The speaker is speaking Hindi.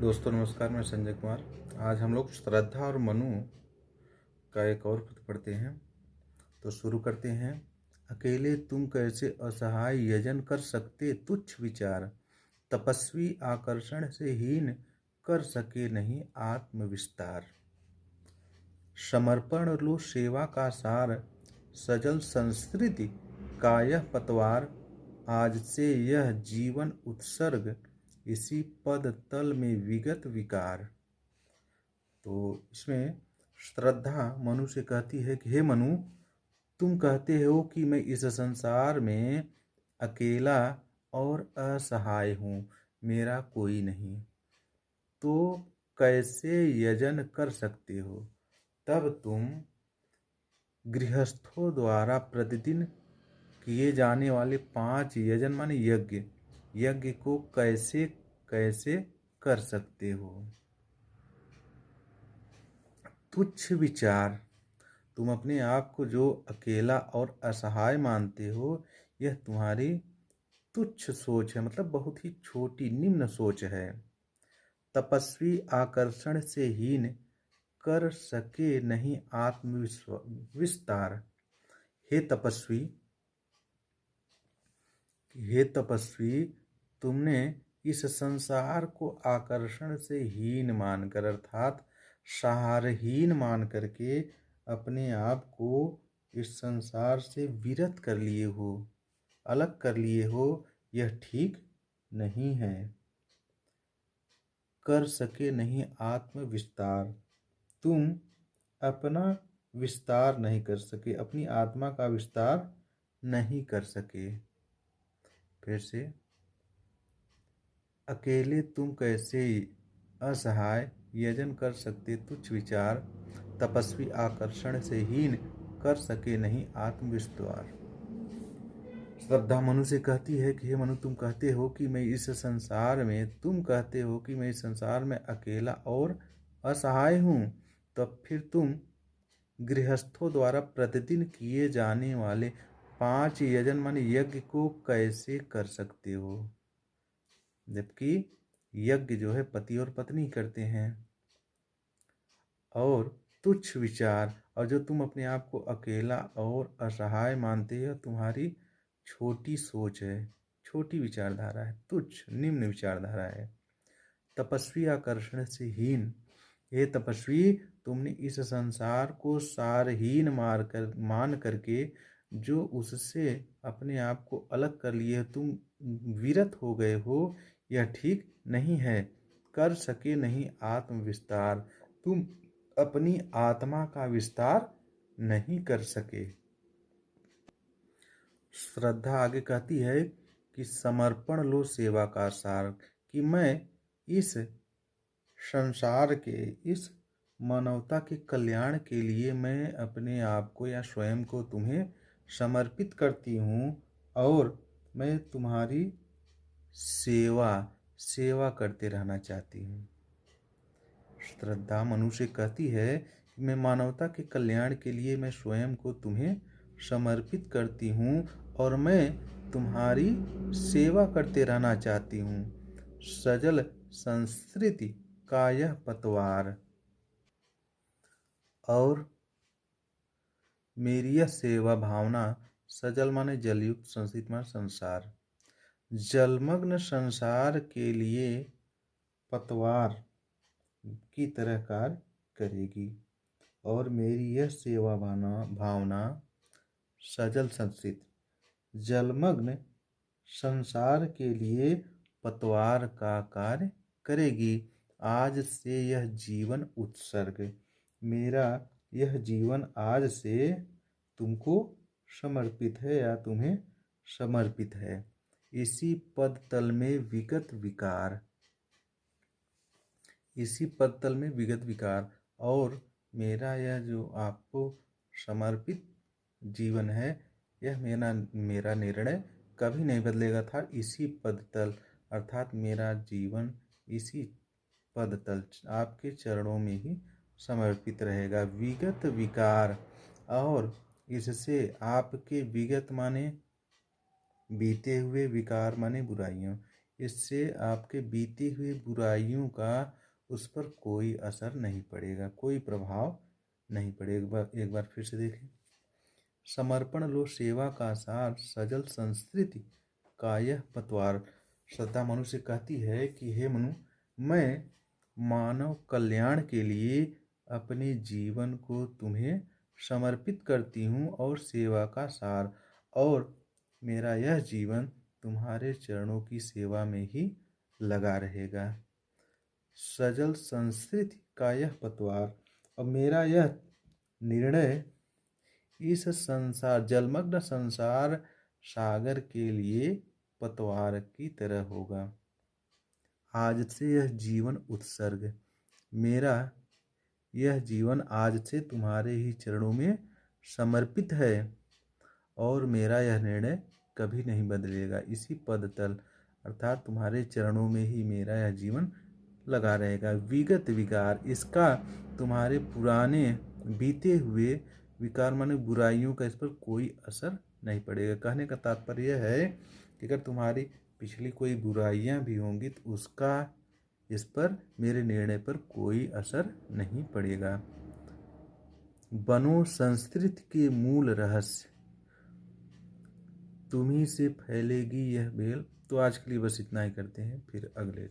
दोस्तों नमस्कार, मैं संजय कुमार। आज हम लोग श्रद्धा और मनु का एक और पद पढ़ते हैं। तो शुरू करते हैं। अकेले तुम कैसे असहाय यजन कर सकते तुच्छ विचार, तपस्वी आकर्षण से हीन कर सके नहीं आत्म विस्तार। समर्पण लो सेवा का सार, सजल संस्कृति का यह पतवार। आज से यह जीवन उत्सर्ग, इसी पद तल में विगत विकार। तो इसमें श्रद्धा मनु से कहती है कि हे मनु, तुम कहते हो कि मैं इस संसार में अकेला और असहाय हूँ, मेरा कोई नहीं, तो कैसे यजन कर सकते हो? तब तुम गृहस्थों द्वारा प्रतिदिन किए जाने वाले 5 यजन माने यज्ञ को कैसे कैसे कर सकते हो? तुच्छ विचार, तुम अपने आप को जो अकेला और असहाय मानते हो, यह तुम्हारी तुच्छ सोच है, मतलब बहुत ही छोटी निम्न सोच है। तपस्वी आकर्षण से हीन कर सके नहीं आत्मविस्तार। हे तपस्वी, तुमने इस संसार को आकर्षण से हीन मानकर अर्थात सहारहीन मान करके अपने आप को इस संसार से विरत कर लिए हो, अलग कर लिए हो। यह ठीक नहीं है। कर सके नहीं आत्म विस्तार, तुम अपना विस्तार नहीं कर सके, अपनी आत्मा का विस्तार नहीं कर सके। फिर से, अकेले तुम कैसे असहाय यजन कर सकते तुच्छ विचार, तपस्वी आकर्षण से हीन कर सके नहीं आत्मविस्तार। श्रद्धा मनु से कहती है कि हे मनु, तुम कहते हो कि मैं इस संसार में अकेला और असहाय हूँ, तब फिर तुम गृहस्थों द्वारा प्रतिदिन किए जाने वाले 5 यजन माने यज्ञ को कैसे कर सकते हो? जबकि यज्ञ जो है पति और पत्नी करते हैं। और तुच्छ विचार, और जो तुम अपने आप को अकेला और असहाय मानते हो, तुम्हारी छोटी सोच है, छोटी विचारधारा है, तुच्छ निम्न विचारधारा है। तपस्वी आकर्षण से हीन, हे तपस्वी, तुमने इस संसार को सारहीन मान करके जो उससे अपने आप को अलग कर लिए, तुम विरत हो गए हो, यह ठीक नहीं है। कर सके नहीं आत्म विस्तार, तुम अपनी आत्मा का विस्तार नहीं कर सके। श्रद्धा आगे कहती है कि समर्पण लो सेवा का सार, कि मैं इस संसार के, इस मानवता के कल्याण के लिए मैं अपने आप को या स्वयं को तुम्हें समर्पित करती हूँ, और मैं तुम्हारी सेवा करते रहना चाहती हूँ। श्रद्धा मनु से कहती है कि मैं मानवता के कल्याण के लिए मैं स्वयं को तुम्हें समर्पित करती हूँ, और मैं तुम्हारी सेवा करते रहना चाहती हूँ। सजल संस्कृति का यह पतवार, और मेरी यह सेवा भावना, सजल माने जलयुक्त, संस्कृति माने संसार, जलमग्न संसार के लिए पतवार की तरह कार्य करेगी। और मेरी यह सेवा भावना सजल संस्कृत, जलमग्न संसार के लिए पतवार का कार्य करेगी। आज से यह जीवन उत्सर्ग, मेरा यह जीवन आज से तुमको समर्पित है या तुम्हें समर्पित है। इसी पद तल में विगत विकार, इसी पदतल में विगत विकार, और मेरा यह जो आपको समर्पित जीवन है, यह मेरा निर्णय कभी नहीं बदलेगा था। इसी पदतल अर्थात मेरा जीवन इसी पदतल आपके चरणों में ही समर्पित रहेगा। विगत विकार, और इससे आपके विगत माने बीते हुए, विकार माने बुराइयों, इससे आपके बीते हुए बुराइयों का उस पर कोई असर नहीं पड़ेगा, कोई प्रभाव नहीं पड़ेगा। एक बार फिर से देखें। समर्पण लो सेवा का सार, सजल संस्कृति का यह पतवार। श्रद्धा मनु से कहती है कि हे मनु, मैं मानव कल्याण के लिए अपने जीवन को तुम्हें समर्पित करती हूँ और सेवा का सार, और मेरा यह जीवन तुम्हारे चरणों की सेवा में ही लगा रहेगा। सजल संस्कृति का यह पतवार, और मेरा यह निर्णय इस संसार जलमग्न संसार सागर के लिए पतवार की तरह होगा। आज से यह जीवन उत्सर्ग, मेरा यह जीवन आज से तुम्हारे ही चरणों में समर्पित है, और मेरा यह निर्णय कभी नहीं बदलेगा। इसी पद तल अर्थात तुम्हारे चरणों में ही मेरा यह जीवन लगा रहेगा। विगत विकार, इसका तुम्हारे पुराने बीते हुए विकार माने बुराइयों का इस पर कोई असर नहीं पड़ेगा। कहने का तात्पर्य यह है कि अगर तुम्हारी पिछली कोई बुराइयां भी होंगी तो उसका इस पर, मेरे निर्णय पर कोई असर नहीं पड़ेगा। बनो संस्कृति के मूल रहस्य, तुम्ही से फैलेगी यह बेल। तो आज के लिए बस इतना ही करते हैं, फिर अगले